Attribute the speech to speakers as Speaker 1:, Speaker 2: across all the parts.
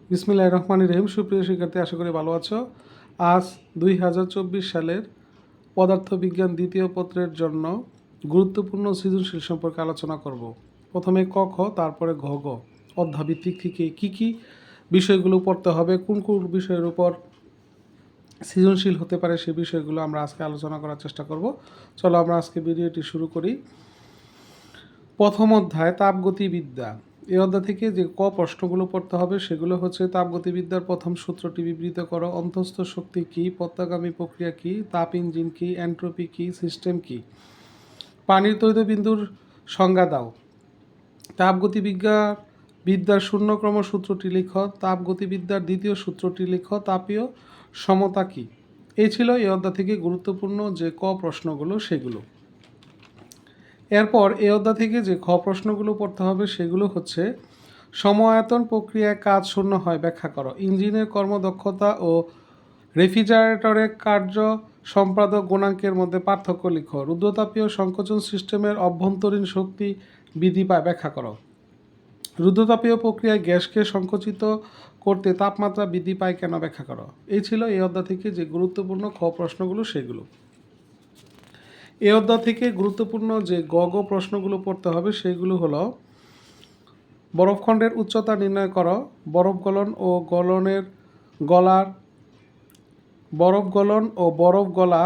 Speaker 1: বিসমিল্লাহির রহমানির রহিম। সুপ্রিয় শিক্ষার্থী, আশা করি ভালো আছো। আজ 2024 সালের পদার্থবিজ্ঞান দ্বিতীয় পত্রের জন্য গুরুত্বপূর্ণ সৃজনশীল সম্পর্কে আলোচনা করব। প্রথমে ক খ, তারপরে ঘ গ। অধ্যাভিত্তিক থেকে কী কী বিষয়গুলো পড়তে হবে, কোন কোন বিষয়ের উপর সৃজনশীল হতে পারে, সে বিষয়গুলো আমরা আজকে আলোচনা করার চেষ্টা করব। চলো আমরা আজকে ভিডিওটি শুরু করি। প্রথম অধ্যায় তাপগতিবিদ্যা। এই অধ্যায় থেকে যে প্রশ্নগুলো পড়তে হবে সেগুলো হচ্ছে: তাপগতিবিদ্যার প্রথম সূত্রটি বিবৃত করো, অন্তঃস্থ শক্তি কী, প্রত্যাগামী প্রক্রিয়া কী, তাপ ইঞ্জিন কী, এন্ট্রপি কী, সিস্টেম কী, পানির তড়িৎবিন্দুর সংজ্ঞা দাও, তাপগতিবিদ্যার শূন্যক্রম সূত্রটি লিখো, তাপগতিবিদ্যার দ্বিতীয় সূত্রটি লিখো, তাপীয় সমতা কী। এই ছিল এই অধ্যায় থেকে গুরুত্বপূর্ণ যে প্রশ্নগুলো সেগুলো। এরপর এই অধ্যায় থেকে যে প্রশ্নগুলো পড়তে হবে সেগুলো হচ্ছে: সমআয়তন প্রক্রিয়ায় কাজ শূন্য হয় ব্যাখ্যা করো, ইঞ্জিনের কর্মদক্ষতা ও রেফ্রিজারেটরের কার্য সম্পাদক গুণাঙ্কের মধ্যে পার্থক্য লিখো, রুদ্রতাপীয় সংকোচন সিস্টেমের অভ্যন্তরীণ শক্তি বৃদ্ধি পায় ব্যাখ্যা করো, রুদ্রতাপীয় প্রক্রিয়ায় গ্যাসকে সংকুচিত করতে তাপমাত্রা বৃদ্ধি পায় কেন ব্যাখ্যা করো। এই ছিল এই অধ্যায় থেকে যে গুরুত্বপূর্ণ প্রশ্নগুলো সেগুলো। এই অধ্যায় থেকে গুরুত্বপূর্ণ যে গ প্রশ্নগুলো পড়তে হবে সেগুলো হলো: বরফখণ্ডের উচ্চতা নির্ণয় করো, বরফ গলন ও বরফ গলা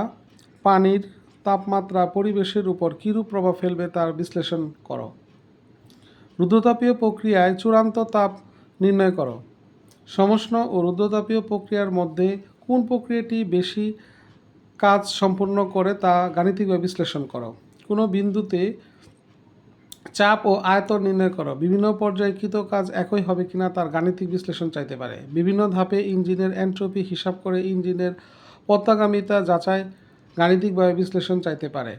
Speaker 1: পানির তাপমাত্রা পরিবেশের উপর কীরূপ প্রভাব ফেলবে তার বিশ্লেষণ করো, রুদ্রতাপীয় প্রক্রিয়ায় চূড়ান্ত তাপ নির্ণয় করো, সমষ্ণ ও রুদ্রতাপীয় প্রক্রিয়ার মধ্যে কোন প্রক্রিয়াটি বেশি কাজ সম্পূর্ণ করে তা গাণিতিকভাবে বিশ্লেষণ করো, কোনো বিন্দুতে চাপ ও আয়তন নির্ণয় করো, বিভিন্ন পর্যায়ে কৃত কাজ একই হবে কিনা তার গাণিতিক বিশ্লেষণ চাইতে পারে, বিভিন্ন ধাপে ইঞ্জিনের এন্ট্রপি হিসাব করে ইঞ্জিনের প্রত্যাগামিতা যাচাই গাণিতিকভাবে বিশ্লেষণ চাইতে পারে,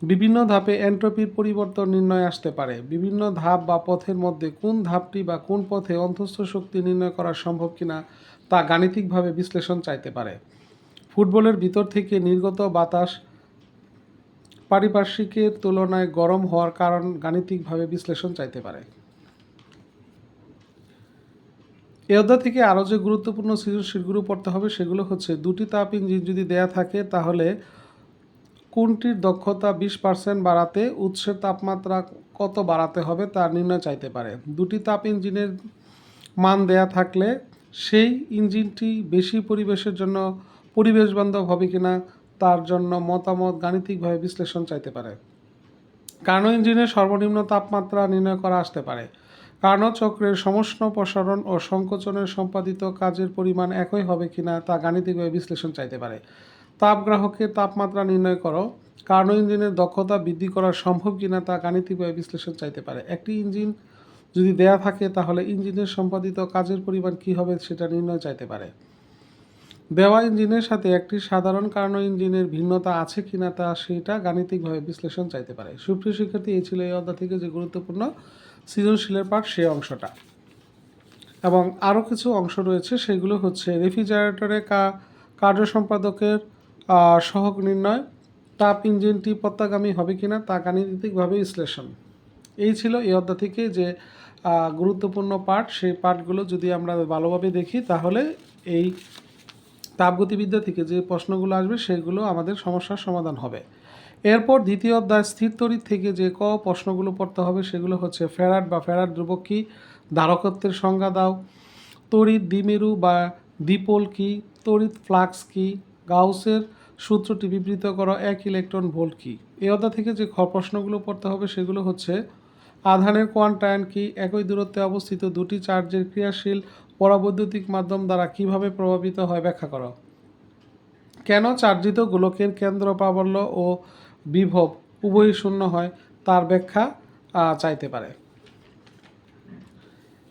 Speaker 1: বিভিন্ন ধাপে এন্ট্রপির পরিবর্তন নির্ণয় আসতে পারে, বিভিন্ন ধাপ বা পথের মধ্যে কোন ধাপটি বা কোন পথে অন্তঃস্থ শক্তি নির্ণয় করা সম্ভব কিনা তা গাণিতিকভাবে বিশ্লেষণ চাইতে পারে, ফুটবলের ভিতর থেকে নির্গত বাতাস পারিপার্শ্বিকের তুলনায় গরম হওয়ার কারণ গাণিতিকভাবে বিশ্লেষণ চাইতে পারে। এই অধ্যায় থেকে আরও যে গুরুত্বপূর্ণ সৃজনশীলগুলো পড়তে হবে সেগুলো হচ্ছে: দুটি তাপ ইঞ্জিন যদি দেয়া থাকে তাহলে কোনটির দক্ষতা 20% বাড়াতে উৎসের তাপমাত্রা কত বাড়াতে হবে তা নির্ণয় চাইতে পারে, দুটি তাপ ইঞ্জিনের মান দেয়া থাকলে সেই ইঞ্জিনটি বেশি পরিবেশের জন্য পরিবেশবান্ধব হবে কিনা তার জন্য মতামত গাণিতিকভাবে বিশ্লেষণ চাইতে পারে, কার্নো ইঞ্জিনের সর্বনিম্ন তাপমাত্রা নির্ণয় করা আসতে পারে, কার্নো চক্রের সমষ্ণ প্রসারণ ও সংকোচনের সম্পাদিত কাজের পরিমাণ একই হবে কিনা তা গাণিতিকভাবে বিশ্লেষণ চাইতে পারে, তাপগ্রাহকের তাপমাত্রা নির্ণয় করো, কার্নো ইঞ্জিনের দক্ষতা বৃদ্ধি করা সম্ভব কিনা তা গাণিতিকভাবে বিশ্লেষণ চাইতে পারে, একটি ইঞ্জিন যদি দেয়া থাকে তাহলে ইঞ্জিনের সম্পাদিত কাজের পরিমাণ কী হবে সেটা নির্ণয় চাইতে পারে, দেওয়া ইঞ্জিনের সাথে একটি সাধারণ কার্নো ইঞ্জিনের ভিন্নতা আছে কিনা তা সেটা গাণিতিকভাবে বিশ্লেষণ চাইতে পারে। সুপ্রিয় শিক্ষার্থী, এই ছিল এই অধ্যায় থেকে যে গুরুত্বপূর্ণ সৃজনশীলের পাঠ সেই অংশটা। এবং আরও কিছু অংশ রয়েছে, সেগুলো হচ্ছে: রেফ্রিজারেটরে কার্য সম্পাদকের সহগ নির্ণয়, তাপ ইঞ্জিনটি প্রত্যাগামী হবে কিনা তা গাণিতিকভাবে বিশ্লেষণ। এই ছিল এই অধ্যায় থেকে যে গুরুত্বপূর্ণ পাঠ। সেই পাঠগুলো যদি আমরা ভালোভাবে দেখি তাহলে এই তাপগতিবিদ্যা থেকে যে প্রশ্নগুলো আসবে সেগুলো আমাদের সমস্যার সমাধান হবে। এরপর দ্বিতীয় অধ্যায় স্থির তড়িৎ থেকে যে প্রশ্নগুলো পড়তে হবে সেগুলো হচ্ছে: ফ্যারাড বা ফ্যারাড ধ্রুবক কী, ধারকত্বের সংজ্ঞা দাও, তড়িৎ দ্বিমেরু বা দ্বিপোল কী, তড়িৎ ফ্লাক্স কী, গাউসের সূত্রটি বিবৃত করো, 1 ইলেকট্রন ভোল্ট কী। এই অধ্যায় থেকে যে প্রশ্নগুলো পড়তে হবে সেগুলো হচ্ছে: আধানের কোয়ান্টায়ন কী, একই দূরত্বে অবস্থিত দুটি চার্জের ক্রিয়াশীল পরাবৈদ্যুতিক মাধ্যম দ্বারা কিভাবে প্রভাবিত হয় ব্যাখ্যা করো, কেন চার্জিত গোলকের কেন্দ্র প্রাবল্য ও বিভব উভয়ই শূন্য হয় তার ব্যাখ্যা চাইতে পারে।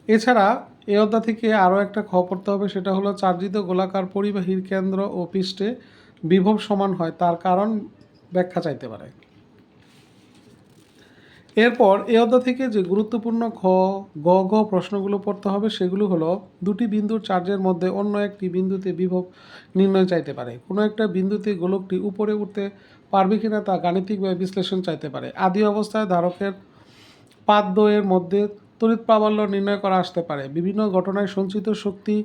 Speaker 1: এছাড়া এই অধ্যায় থেকে আরও একটা পড়তে হবে, সেটা হলো চার্জিত গোলাকার পরিবাহীর কেন্দ্র ও পৃষ্ঠে বিভব সমান হয় তার কারণ ব্যাখ্যা চাইতে পারে। এরপর এই অধ্যায় থেকে যে গুরুত্বপূর্ণ ঘ প্রশ্নগুলো পড়তে হবে সেগুলো হলো: দুটি বিন্দুর চার্জের মধ্যে অন্য একটি বিন্দুতে বিভব নির্ণয় চাইতে পারে, কোনো একটা বিন্দুতে গোলকটি উপরে উঠতে পারবে কিনা তা গাণিতিকভাবে বিশ্লেষণ চাইতে পারে, আদি অবস্থায় ধারকের পাদদ্বয়ের মধ্যে তড়িৎ প্রাবল্য নির্ণয় করা আসতে পারে। বিভিন্ন ঘটনায় সঞ্চিত শক্তি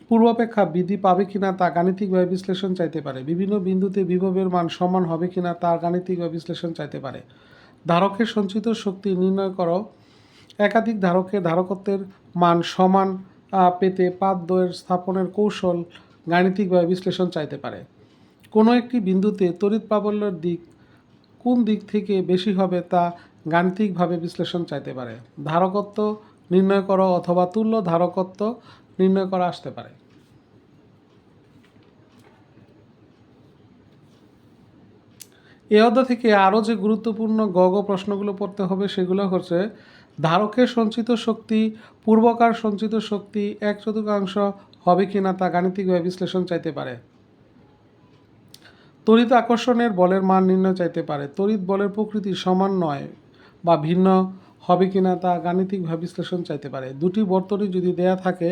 Speaker 1: পূর্বাপেক্ষা বৃদ্ধি পাবে কিনা তা গাণিতিকভাবে বিশ্লেষণ চাইতে পারে। বিভিন্ন বিন্দুতে বিভবের মান সমান হবে কিনা তার গাণিতিকভাবে বিশ্লেষণ চাইতে পারে। ধারকের সঞ্চিত শক্তি নির্ণয় করো। একাধিক ধারকের ধারকত্বের মান সমান পেতে পাত দ্বয়ের স্থাপনের কৌশল গাণিতিকভাবে বিশ্লেষণ চাইতে পারে। কোনো একটি বিন্দুতে তড়িৎ প্রাবল্যের দিক কোন দিক থেকে বেশি হবে তা গাণিতিকভাবে বিশ্লেষণ চাইতে পারে। ধারকত্ব নির্ণয় করো অথবা তুল্য ধারকত্ব নির্ণয় করা আসতে পারে। এই অধ্যায় থেকে আরও যে গুরুত্বপূর্ণ প্রশ্নগুলো পড়তে হবে সেগুলো হচ্ছে ধারকের সঞ্চিত শক্তি পূর্বকার সঞ্চিত শক্তি 1/4 হবে কিনা তা গাণিতিকভাবে বিশ্লেষণ চাইতে পারে। তড়িৎ আকর্ষণের বলের মান নির্ণয় চাইতে পারে। তড়িৎ বলের প্রকৃতি সমান নয় বা ভিন্ন হবে কিনা তা গাণিতিকভাবে বিশ্লেষণ চাইতে পারে। দুটি বর্তনী যদি দেয়া থাকে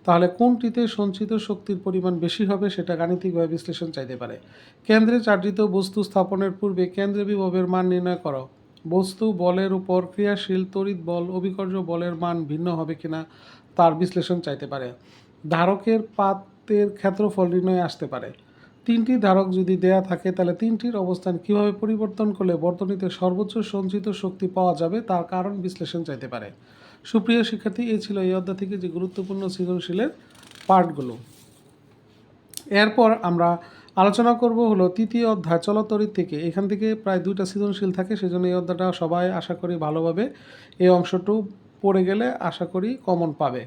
Speaker 1: তাহলে কোনটিতে সঞ্চিত শক্তির পরিমাণ বেশি হবে সেটা গাণিতিকভাবে বিশ্লেষণ চাইতে পারে। কেন্দ্রে চার্জিত বস্তু স্থাপনের পূর্বে কেন্দ্রে বিভবের মান নির্ণয় করো। বস্তু বলের উপর ক্রিয়াশীল তড়িৎ বল অভিকর্ষ বলের মান ভিন্ন হবে কিনা তার বিশ্লেষণ চাইতে পারে। ধারকের পাতের ক্ষেত্রফল নির্ণয় আসতে পারে। তিনটি ধারক যদি দেয়া থাকে তাহলে তিনটির অবস্থান কিভাবে পরিবর্তন করলে বর্তনীতে সর্বোচ্চ সঞ্চিত শক্তি পাওয়া যাবে তার কারণ বিশ্লেষণ চাইতে পারে। সুপ্রিয় শিক্ষার্থী, এই ছিল এই অধ্যায় থেকে যে গুরুত্বপূর্ণ সৃজনশীলের পার্টগুলো। এরপর আমরা আলোচনা করব হলো তৃতীয় অধ্যায় চলতড়িৎ থেকে। এখান থেকে প্রায় 2টা সৃজনশীল থাকে, সেজন্য এই অধ্যায়টা সবাই আশা করি ভালোভাবে এই অংশটু পড়ে গেলে আশা করি কমন পাবে।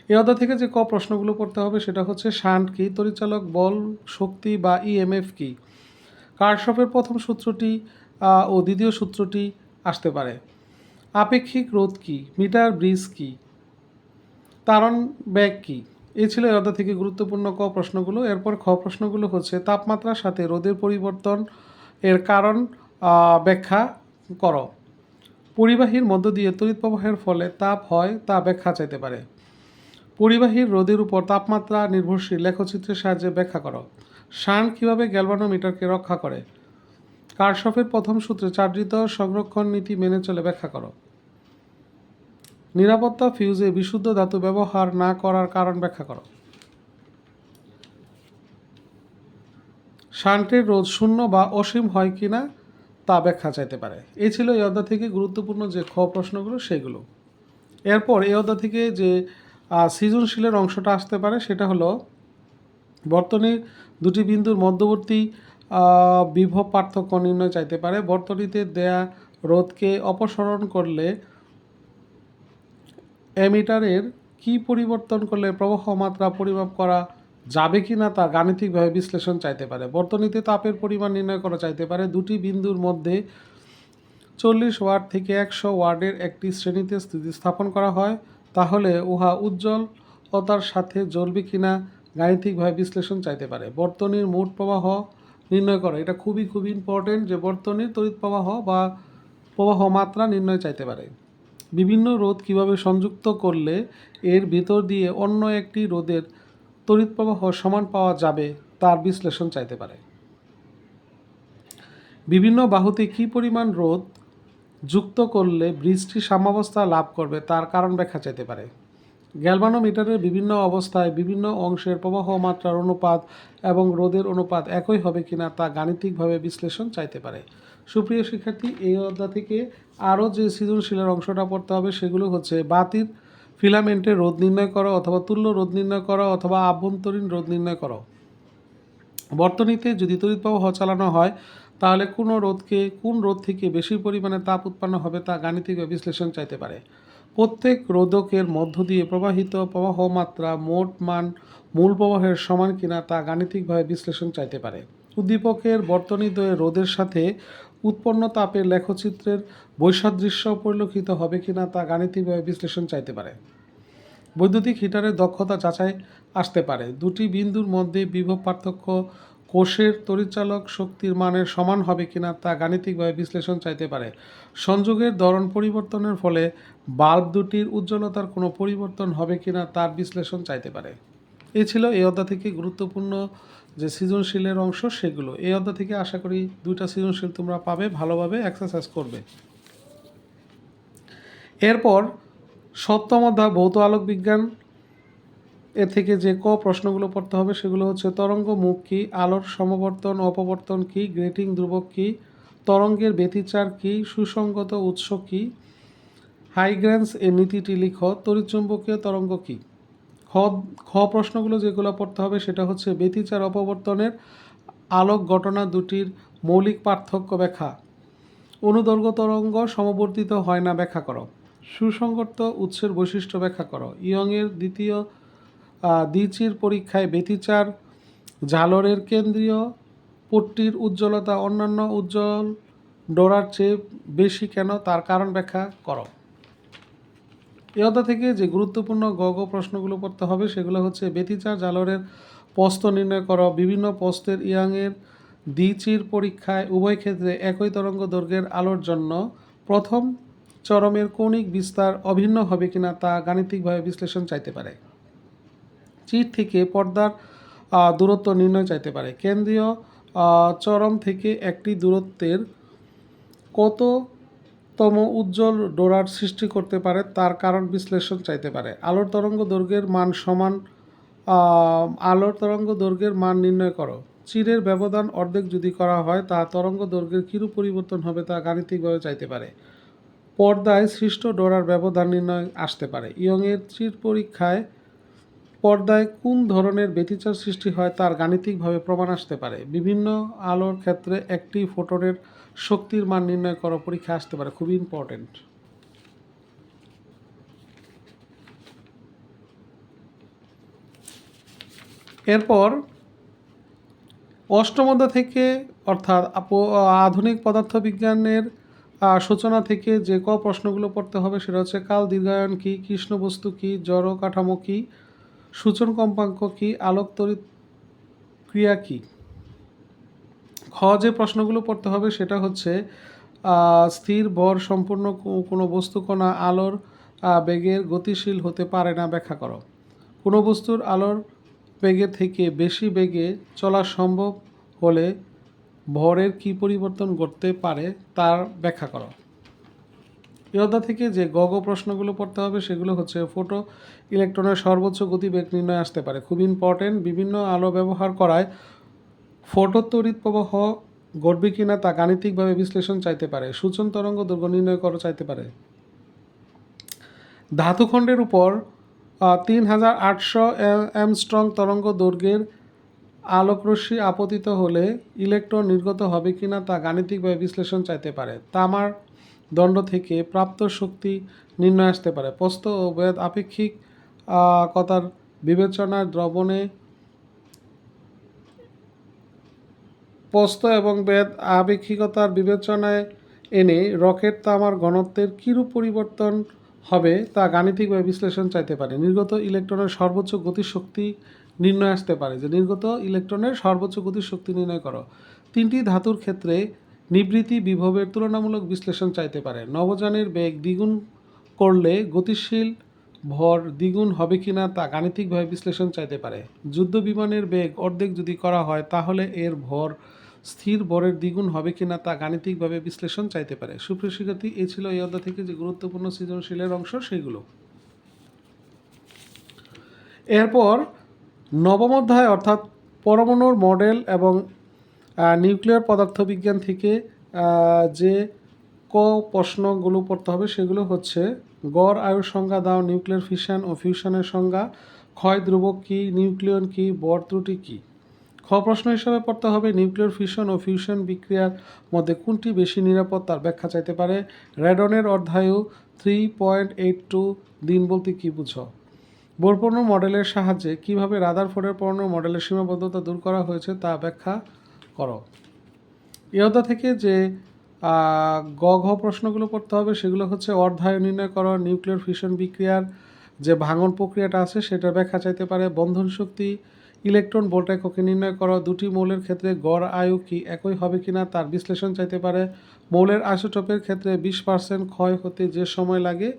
Speaker 1: এই অধ্যায় থেকে যে প্রশ্নগুলো পড়তে হবে সেটা হচ্ছে শান্ট কি, তড়িৎচালক বল শক্তি বা ইএমএফ কি, কার্শফের প্রথম সূত্রটি ও দ্বিতীয় সূত্রটি আসতে পারে, আপেক্ষিক রোধ কি, মিটার ব্রিজ কি, তারণ ব্যাগ কি। এই ছিল এই অধ্যায় থেকে গুরুত্বপূর্ণ প্রশ্নগুলো। এরপর প্রশ্নগুলো হচ্ছে তাপমাত্রার সাথে রোদের পরিবর্তন এর কারণ ব্যাখ্যা করো। পরিবাহীর মধ্য দিয়ে তড়িৎ প্রবাহের ফলে তাপ হয় তা ব্যাখ্যা চাইতে পারে। পরিবাহীর রোদের উপর তাপমাত্রা নির্ভরশীল লেখচিত্রের সাহায্যে ব্যাখ্যা করো। শান্ট কীভাবে গ্যালভানোমিটারকে রক্ষা করে। কার্শফের প্রথম সূত্রে চার্জিত সংরক্ষণ নীতি মেনে চলে ব্যাখ্যা করো। নিরাপত্তা ফিউজে বিশুদ্ধ ধাতু ব্যবহার না করার কারণ ব্যাখ্যা করো। শান্টের রোধ শূন্য বা অসীম হয় কিনা তা ব্যাখ্যা চাইতে পারে। এই ছিল এই অধ্যায় থেকে গুরুত্বপূর্ণ যে প্রশ্নগুলো সেগুলো। এরপর এই অধ্যায় থেকে যে সৃজনশীলের অংশটা আসতে পারে সেটা হলো বর্তনীর দুটি বিন্দুর মধ্যবর্তী বিভব পার্থক্য নির্ণয় চাইতে পারে। বর্তনীতে দেয়া রোধকে অপসারণ করলে অ্যামিটারের কি পরিবর্তন করলে প্রবাহ মাত্রা পরিমাপ করা যাবে কি না তা গাণিতিকভাবে বিশ্লেষণ চাইতে পারে। বর্তনীতে তাপের পরিমাণ নির্ণয় করা চাইতে পারে। দুটি বিন্দুর মধ্যে 40 ওয়াট থেকে 100 ওয়াটের একটি শ্রেণীতে স্থিতিস্থাপন করা হয় তাহলে উহা উজ্জ্বলতার সাথে জ্বলবে কিনা গাণিতিকভাবে বিশ্লেষণ চাইতে পারে। বর্তনীর মোট প্রবাহ নির্ণয় করা, এটা খুবই ইম্পর্টেন্ট যে বর্তনীর তড়িৎ প্রবাহ বা প্রবাহ মাত্রা নির্ণয় চাইতে পারে। বিভিন্ন রোধ কিভাবে সংযুক্ত করলে এর ভিতর দিয়ে অন্য একটি রোধের তড়িৎ প্রবাহ সমান পাওয়া যাবে তার বিশ্লেষণ চাইতে পারে। বিভিন্ন বাহুতে কী পরিমাণ রোধ যুক্ত করলে ব্রিজটি সাম্যাবস্থা লাভ করবে তার কারণ ব্যাখ্যা চাইতে পারে। গ্যালভানোমিটারের বিভিন্ন অবস্থায় বিভিন্ন অংশের প্রবাহ মাত্রার অনুপাত এবং রোধের অনুপাত একই হবে কিনা তা গাণিতিকভাবে বিশ্লেষণ চাইতে পারে। সুপ্রিয় শিক্ষার্থী, এই অধ্যায় থেকে আরও যে সৃজনশীলের অংশটা পড়তে হবে সেগুলো হচ্ছে বাতির ফিলামেন্টের রোধ নির্ণয় করো অথবা তুল্য রোধ নির্ণয় করো অথবা আভ্যন্তরীণ রোধ নির্ণয় করো। বর্তনীতে যদি তড়িৎ প্রবাহ চালানো হয় তাহলে কোন রোধ থেকে বেশি পরিমাণে তাপ উৎপন্ন হবে তা গাণিতিকভাবে বিশ্লেষণ চাইতে পারে। প্রত্যেক রোধকের মধ্য দিয়ে প্রবাহিত প্রবাহ মাত্রা মোট মান মূল প্রবাহের সমান কিনা তা গাণিতিকভাবে বিশ্লেষণ চাইতে পারে। উদ্দীপকের বর্তনীদ্বয়ে রোধের সাথে উৎপন্ন তাপের লেখচিত্রের বৈসাদৃশ্য পরিলক্ষিত হবে কিনা তা গাণিতিকভাবে বিশ্লেষণ চাইতে পারে। বৈদ্যুতিক হিটারের দক্ষতা যাচাই আসতে পারে। দুটি বিন্দুর মধ্যে বিভব পার্থক্য কোষের তড়িৎচালক শক্তির মানের সমান হবে কিনা তা গাণিতিকভাবে বিশ্লেষণ চাইতে পারে। সংযোগের ধরন পরিবর্তনের ফলে বাল্ব দুটির উজ্জ্বলতার কোনো পরিবর্তন হবে কিনা তার বিশ্লেষণ চাইতে পারে। এই ছিল এই অধ্যায় থেকে গুরুত্বপূর্ণ যে সৃজনশীলের অংশ সেগুলো। এই অধ্যায় থেকে আশা করি 2টা সৃজনশীল তোমরা পাবে, ভালোভাবে এক্সারসাইজ করবে। এরপর সপ্তম অধ্যায় ভৌত আলোক বিজ্ঞান, এ থেকে যে প্রশ্নগুলো পড়তে হবে সেগুলো হচ্ছে তরঙ্গ মুখ কী, আলোর সমবর্তন অপবর্তন কী, গ্রেটিং ধ্রুবক কী, তরঙ্গের ব্যতিচার কী, সুসংগত উৎস কী, হাইগ্রান্স এর নীতিটি লিখো, তড়িৎচুম্বকীয় তরঙ্গ কী। খ খ প্রশ্নগুলো যেগুলো পড়তে হবে সেটা হচ্ছে ব্যতিচার অপবর্তনের আলোক ঘটনা দুটির মৌলিক পার্থক্য ব্যাখ্যা, অনুদৈর্ঘ্য তরঙ্গ সমবর্তিত হয় না ব্যাখ্যা করো, সুসংগত উৎসের বৈশিষ্ট্য ব্যাখ্যা করো, ইয়ংয়ের দ্বিতীয় দ্বিচির পরীক্ষায় ব্যতিচার ঝালরের কেন্দ্রীয় পট্টির উজ্জ্বলতা অন্যান্য উজ্জ্বল ডোরার চেয়ে বেশি কেন তার কারণ ব্যাখ্যা করো। এই অধ্যায় থেকে যে গুরুত্বপূর্ণ প্রশ্নগুলো পড়তে হবে সেগুলো হচ্ছে ব্যতিচার ঝালরের প্রস্থ নির্ণয় করো, বিভিন্ন প্রস্থের ইয়াংয়ের দ্বিচির পরীক্ষায় উভয় ক্ষেত্রে একই তরঙ্গ দৈর্ঘ্যের আলোর জন্য প্রথম চরমের কৌণিক বিস্তার অভিন্ন হবে কিনা তা গাণিতিকভাবে বিশ্লেষণ চাইতে পারে। চির থেকে পর্দার দূরত্ব নির্ণয় চাইতে পারে। কেন্দ্রীয় চরম থেকে একটি দূরত্বের কততম উজ্জ্বল ডোরার সৃষ্টি করতে পারে তার কারণ বিশ্লেষণ চাইতে পারে। আলোর তরঙ্গ দৈর্ঘ্যের মান সমান আলোর তরঙ্গ দৈর্ঘ্যের মান নির্ণয় করো। চিরের ব্যবধান অর্ধেক যদি করা হয় তা তরঙ্গ দৈর্ঘ্যের কিরূপ পরিবর্তন হবে তা গাণিতিকভাবে চাইতে পারে। পর্দায় সৃষ্ট ডোরার ব্যবধান নির্ণয় আসতে পারে। ইয়ংয়ের চির পরীক্ষায় পর্দায় কোন ধরনের ব্যতিচার সৃষ্টি হয় তার গাণিতিকভাবে প্রমাণ আসতে পারে। বিভিন্ন আলোর ক্ষেত্রে একটি ফোটনের শক্তির মান নির্ণয় করা পরীক্ষা আসতে পারে, খুবই ইম্পর্টেন্ট। এরপর অষ্টম অধ্যায় থেকে অর্থাৎ আধুনিক পদার্থবিজ্ঞানের সূচনা থেকে যে প্রশ্নগুলো পড়তে হবে সেটা হচ্ছে কাল দীর্ঘায়ন কী, কৃষ্ণ বস্তু কী, জড় কাঠামো কী, সূচন কম্পাঙ্ক কী, আলোক তড়িৎ ক্রিয়া কী। খ যে প্রশ্নগুলো পড়তে হবে সেটা হচ্ছে স্থির ভর সম্পূর্ণ কোনো বস্তু কণা আলোর বেগের গতিশীল হতে পারে না ব্যাখ্যা করো। কোনো বস্তুর আলোর বেগের থেকে বেশি বেগে চলা সম্ভব হলে ভরের কী পরিবর্তন ঘটতে পারে তার ব্যাখ্যা করো। এই অধ্যায় থেকে যে প্রশ্নগুলো পড়তে হবে সেগুলো হচ্ছে ফোটো ইলেকট্রনের সর্বোচ্চ গতিবেগ নির্ণয় আসতে পারে, খুব ইম্পর্টেন্ট। বিভিন্ন আলো ব্যবহার করায় ফোটো তড়িৎ প্রবাহ ঘটবে কিনা তা গাণিতিকভাবে বিশ্লেষণ চাইতে পারে। সূচন তরঙ্গ দৈর্ঘ্য নির্ণয় করা চাইতে পারে। ধাতুখণ্ডের উপর 3800 অ্যামস্ট্রং তরঙ্গ দৈর্ঘ্যের আলোকরশ্মি আপতিত হলে ইলেকট্রন নির্গত হবে কিনা তা গাণিতিকভাবে বিশ্লেষণ চাইতে পারে। তামার দণ্ড থেকে প্রাপ্ত শক্তি নির্ণয় আসতে পারে। প্রস্থ ও বেদ আপেক্ষিক কতার বিবেচনায় দ্রবণে প্রস্থ এবং বেদ আপেক্ষিকতার বিবেচনায় এনে রকেট তামার ঘনত্বের কিরূপ পরিবর্তন হবে তা গাণিতিকভাবে বিশ্লেষণ চাইতে পারে। নির্গত ইলেকট্রনের সর্বোচ্চ গতিশক্তি নির্ণয় আসতে পারে, যে নির্গত ইলেকট্রনের সর্বোচ্চ গতিশক্তি নির্ণয় করো। তিনটি ধাতুর ক্ষেত্রে নিবৃত্তি বিভবের তুলনামূলক বিশ্লেষণ চাইতে পারে। নবযানের বেগ দ্বিগুণ করলে গতিশীল ভর দ্বিগুণ হবে কিনা তা গাণিতিকভাবে বিশ্লেষণ চাইতে পারে। যুদ্ধ বিমানের বেগ অর্ধেক যদি করা হয় তাহলে এর ভর স্থির ভরের দ্বিগুণ হবে কিনা তা গাণিতিকভাবে বিশ্লেষণ চাইতে পারে। সুপ্রিয় শিক্ষার্থী, এই ছিল এই অধ্যায় থেকে যে গুরুত্বপূর্ণ সৃজনশীলের অংশ সেগুলো। এরপর নবম অধ্যায় অর্থাৎ পরমাণুর মডেল এবং নিউক্লিয়ার পদার্থবিজ্ঞান থেকে যে প্রশ্নগুলো পড়তে হবে সেগুলো হচ্ছে গড় আয়ুর সংজ্ঞা দাও, নিউক্লিয়ার ফিশন ও ফিউশনের সংজ্ঞা, ক্ষয় ধ্রুবক কী, নিউক্লিয়ন কী, বর ত্রুটি কী। খ প্রশ্ন হিসাবে পড়তে হবে নিউক্লিয়ার ফিশন ও ফিউশন বিক্রিয়ার মধ্যে কোনটি বেশি নিরাপদ তার ব্যাখ্যা চাইতে পারে। রেডনের অর্ধায়ু 3.82 দিন বলতে কী বুঝো। বোর মডেলের সাহায্যে কিভাবে রাদারফোর্ডের পরমাণু মডেলের সীমাবদ্ধতা দূর করা হয়েছে তা ব্যাখ্যা করো। এই অধ্যায় থেকে যে প্রশ্নগুলো পড়তে হবে সেগুলো হচ্ছে অর্ধায়ু নির্ণয় করো, নিউক্লিয়ার ফিশন বিক্রিয়ার যে ভাঙন প্রক্রিয়াটা আছে সেটার ব্যাখ্যা চাইতে পারে। বন্ধন শক্তি ইলেকট্রন ভোল্ট এককে নির্ণয় করো। দুটি মৌলের ক্ষেত্রে গড় আয়ু কি একই হবে কিনা তার বিশ্লেষণ চাইতে পারে। মৌলের আইসোটোপের ক্ষেত্রে 20% ক্ষয় হতে যে সময় লাগে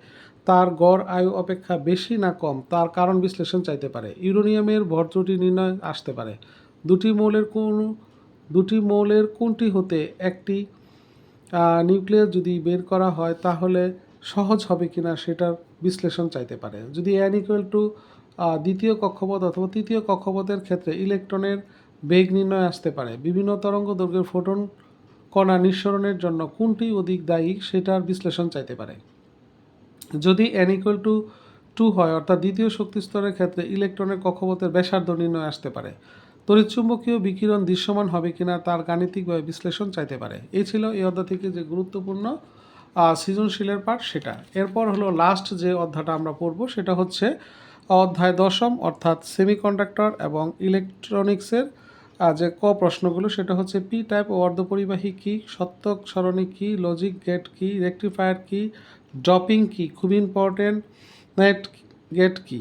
Speaker 1: তার গড় আয়ু অপেক্ষা বেশি না কম তার কারণ বিশ্লেষণ চাইতে পারে। ইউরেনিয়ামের ভর ত্রুটি নির্ণয় আসতে পারে। দুটি মৌলের কোনটি হতে একটি নিউক্লিয়াস যদি বের করা হয় তাহলে সহজ হবে কিনা সেটার বিশ্লেষণ চাইতে পারে। যদি n ইকুয়াল টু দ্বিতীয় কক্ষপথ অথবা তৃতীয় কক্ষপথের ক্ষেত্রে ইলেকট্রনের বেগ নির্ণয় আসতে পারে। বিভিন্ন তরঙ্গ দৈর্ঘ্যের ফোটন কণা নিঃসরণের জন্য কোনটি অধিক দায়ী সেটার বিশ্লেষণ চাইতে পারে। যদি n ইকুয়াল টু 2 হয় অর্থাৎ দ্বিতীয় শক্তি স্তরের ক্ষেত্রে ইলেকট্রনের কক্ষপথের ব্যাসার্ধ নির্ণয় আসতে পারে। তড়িৎচুম্বকীয় বিকিরণ দৃশ্যমান হবে কিনা তার গাণিতিকভাবে বিশ্লেষণ চাইতে পারে। এই ছিল এই অধ্যায় থেকে যে গুরুত্বপূর্ণ সৃজনশীলের পাঠ সেটা। এরপর হলো লাস্ট যে অধ্যায়টা আমরা পড়ব সেটা হচ্ছে অধ্যায় 10 অর্থাৎ সেমিকন্ডাক্টর এবং ইলেকট্রনিক্সের যে প্রশ্নগুলো সেটা হচ্ছে পি টাইপ ও অর্ধপরিবাহী কী, সত্যক সরণি কী, লজিক গেট কী, রেকটিফায়ার কী, ড্রপিং কী, খুব ইম্পর্টেন্ট, নেট গেট কী।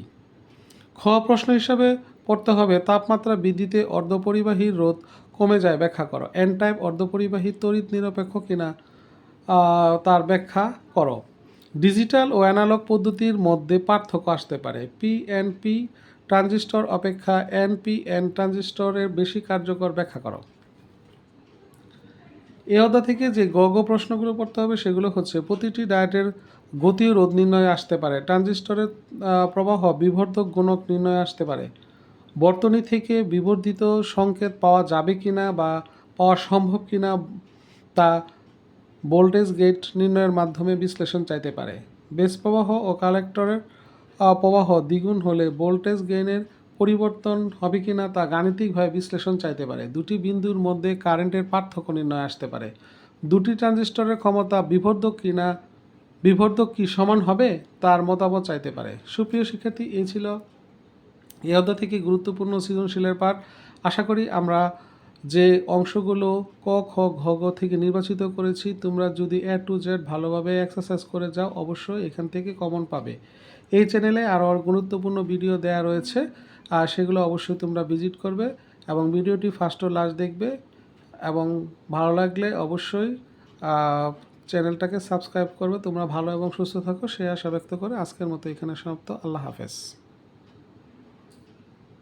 Speaker 1: খ প্রশ্ন হিসাবে পড়তে হবে তাপমাত্রা বৃদ্ধিতে অর্ধপরিবাহীর রোধ কমে যায় ব্যাখ্যা করো। এন টাইপ অর্ধপরিবাহী তড়িৎ নিরপেক্ষ কিনা তার ব্যাখ্যা করো। ডিজিটাল ও অ্যানালগ পদ্ধতির মধ্যে পার্থক্য আসতে পারে। পিএনপি ট্রানজিস্টর অপেক্ষা এনপিএন ট্রানজিস্টরের বেশি কার্যকর ব্যাখ্যা করো। এই অধ্যায় থেকে যে গ প্রশ্নগুলো পড়তে হবে সেগুলো হচ্ছে প্রতিটি ডায়েটের গতি ও রোধ নির্ণয়ে আসতে পারে। ট্রানজিস্টরের প্রবাহ বিবর্ধক গুণক নির্ণয়ে আসতে পারে। বর্তনী থেকে বিবর্ধিত সংকেত পাওয়া যাবে কিনা বা পাওয়া সম্ভব কিনা তা ভোল্টেজ গেট নির্ণয়ের মাধ্যমে বিশ্লেষণ চাইতে পারে। বেস প্রবাহ ও কালেক্টরের প্রবাহ দ্বিগুণ হলে ভোল্টেজ গেইনের পরিবর্তন হবে কিনা তা গাণিতিকভাবে বিশ্লেষণ চাইতে পারে। দুটি বিন্দুর মধ্যে কারেন্টের পার্থক্য নির্ণয় আসতে পারে। দুটি ট্রানজিস্টরের ক্ষমতা বিবর্ধক কি সমান হবে তার মতামত চাইতে পারে। সুপ্রিয় শিক্ষার্থী, এই ছিল এই অধ্যায় থেকে গুরুত্বপূর্ণ সৃজনশীলের পাঠ। আশা করি আমরা যে অংশগুলো ক খ ঘ গ থেকে নির্বাচিত করেছি তোমরা যদি A to Z ভালোভাবে এক্সারসাইজ করে যাও অবশ্যই এখান থেকে কমন পাবে। এই চ্যানেলে আরও গুরুত্বপূর্ণ ভিডিও দেওয়া রয়েছে আর সেগুলো অবশ্যই তোমরা ভিজিট করবে এবং ভিডিওটি ফার্স্ট ও লাস্ট দেখবে এবং ভালো লাগলে অবশ্যই চ্যানেলটাকে সাবস্ক্রাইব করবে। তোমরা ভালো এবং সুস্থ থাকো সে আশা ব্যক্ত করে আজকের মতো এখানে সমাপ্ত। আল্লাহ হাফেজ।